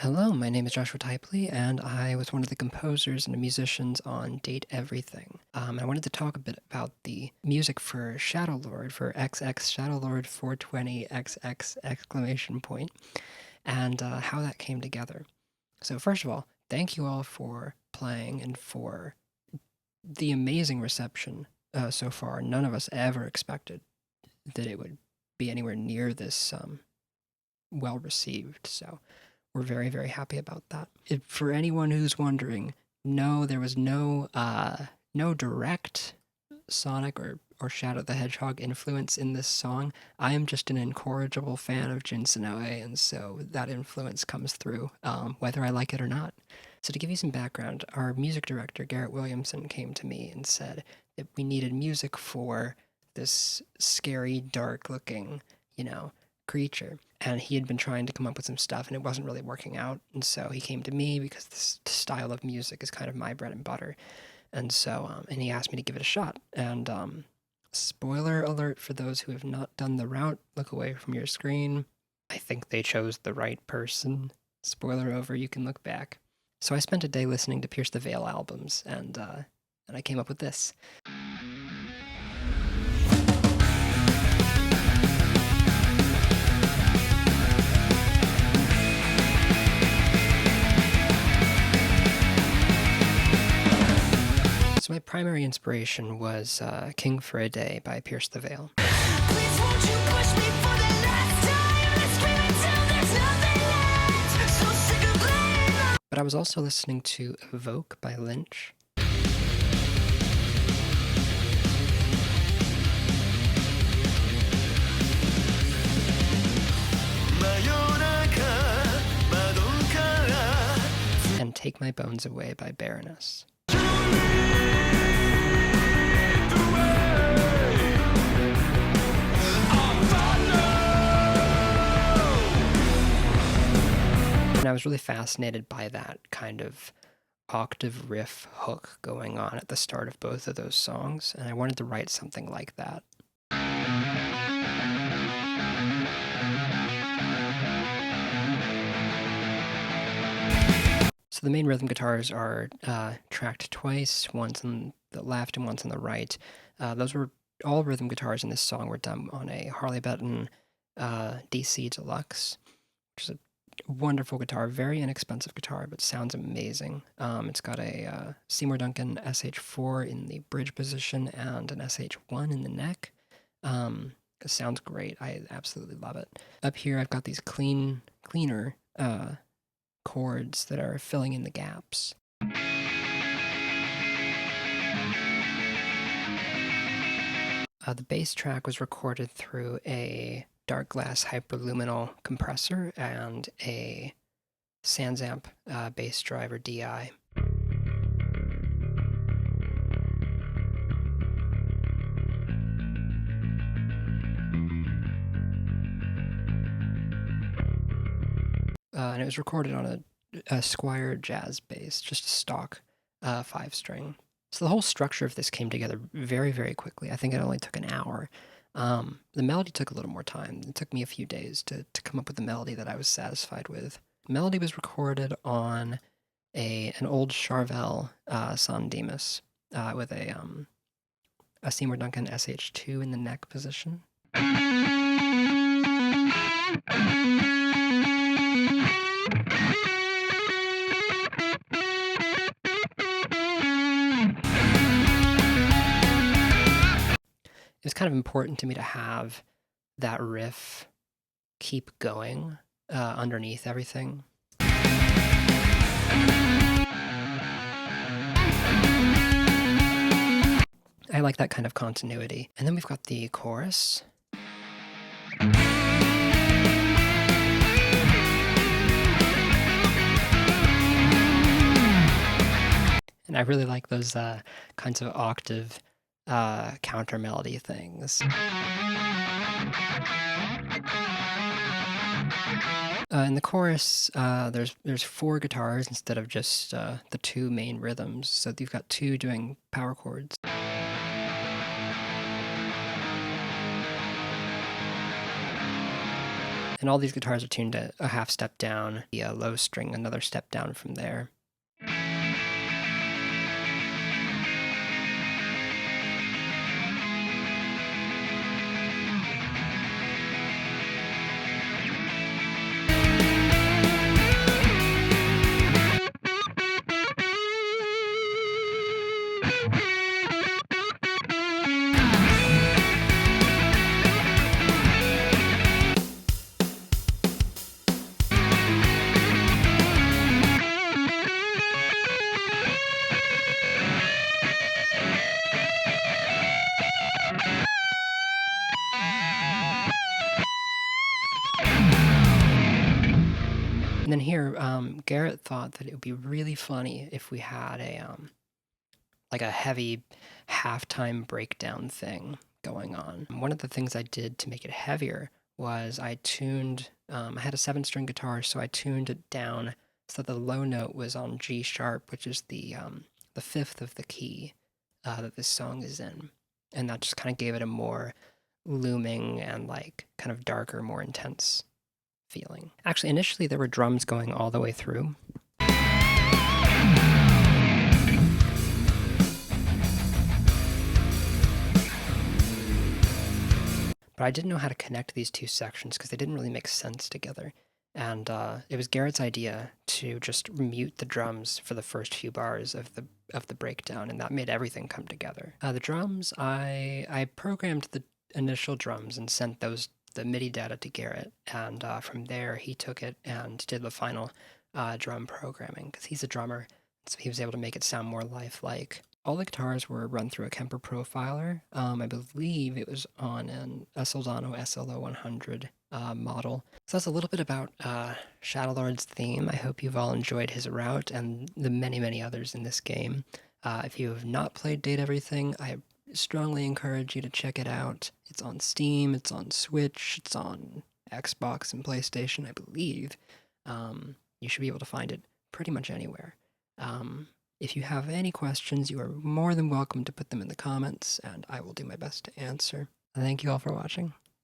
Hello, my name is Joshua Typley, and I was one of the composers and musicians on Date Everything. I wanted to talk a bit about the music for SHADOWLORD, for XX SHADOWLORD 420 XX exclamation point, and how that came together. So first of all, thank you all for playing and for the amazing reception so far. None of us ever expected that it would be anywhere near this well received, so we're very, very happy about that. For anyone who's wondering, no, there was no direct Sonic or Shadow the Hedgehog influence in this song. I am just an incorrigible fan of Jin Sonoe, and so that influence comes through, whether I like it or not. So to give you some background, our music director, Garrett Williamson, came to me and said that we needed music for this scary, dark-looking, creature. And he had been trying to come up with some stuff, and it wasn't really working out. And so he came to me because this style of music is kind of my bread and butter. And so, and he asked me to give it a shot. And spoiler alert for those who have not done the route, look away from your screen. I think they chose the right person. Spoiler over, you can look back. So I spent a day listening to Pierce the Veil albums, and I came up with this. So my primary inspiration was King for a Day by Pierce the Veil. But I was also listening to Evoke by Lynch. And Take My Bones Away by Baroness. And I was really fascinated by that kind of octave riff hook going on at the start of both of those songs, and I wanted to write something like that. So the main rhythm guitars are tracked twice, once on the left and once on the right. Those were all rhythm guitars in this song were done on a Harley Benton DC Deluxe, which is a wonderful guitar, very inexpensive guitar, but sounds amazing. It's got a Seymour Duncan SH4 in the bridge position and an SH1 in the neck. It sounds great. I absolutely love it. Up here, I've got these cleaner chords that are filling in the gaps. The bass track was recorded through a dark glass hyperluminal compressor and a Sansamp bass driver DI. And it was recorded on a Squier jazz bass, just a stock 5-string. So the whole structure of this came together very, very quickly. I think it only took an hour. The melody took a little more time. It took me a few days to come up with a melody that I was satisfied with. The melody was recorded on an old Charvel San Dimas with a Seymour Duncan SH2 in the neck position. It was kind of important to me to have that riff keep going underneath everything. I like that kind of continuity. And then we've got the chorus. And I really like those kinds of octave counter melody things. In the chorus, there's 4 guitars instead of just the 2 main rhythms, so you've got 2 doing power chords. And all these guitars are tuned a half step down, the low string another step down from there. And then here, Garrett thought that it would be really funny if we had like a heavy halftime breakdown thing going on. One of the things I did to make it heavier was I tuned, I had a 7-string guitar, so I tuned it down so the low note was on G sharp, which is the 5th of the key that this song is in. And that just kind of gave it a more looming and like kind of darker, more intense feeling. Actually, initially there were drums going all the way through. But I didn't know how to connect these two sections because they didn't really make sense together. And it was Garrett's idea to just mute the drums for the first few bars of the breakdown, and that made everything come together. The drums, I programmed the initial drums and sent the MIDI data to Garrett, and from there he took it and did the final drum programming because he's a drummer, so he was able to make it sound more lifelike. All the guitars were run through a Kemper profiler. I believe it was on a Soldano SLO 100 model. So that's a little bit about SHADOWLORD's theme. I hope you've all enjoyed his route and the many, many others in this game. If you have not played Date Everything, I strongly encourage you to check it out. It's on Steam, it's on Switch, it's on Xbox and PlayStation, I believe. You should be able to find it pretty much anywhere. If you have any questions, you are more than welcome to put them in the comments, and I will do my best to answer. Thank you all for watching.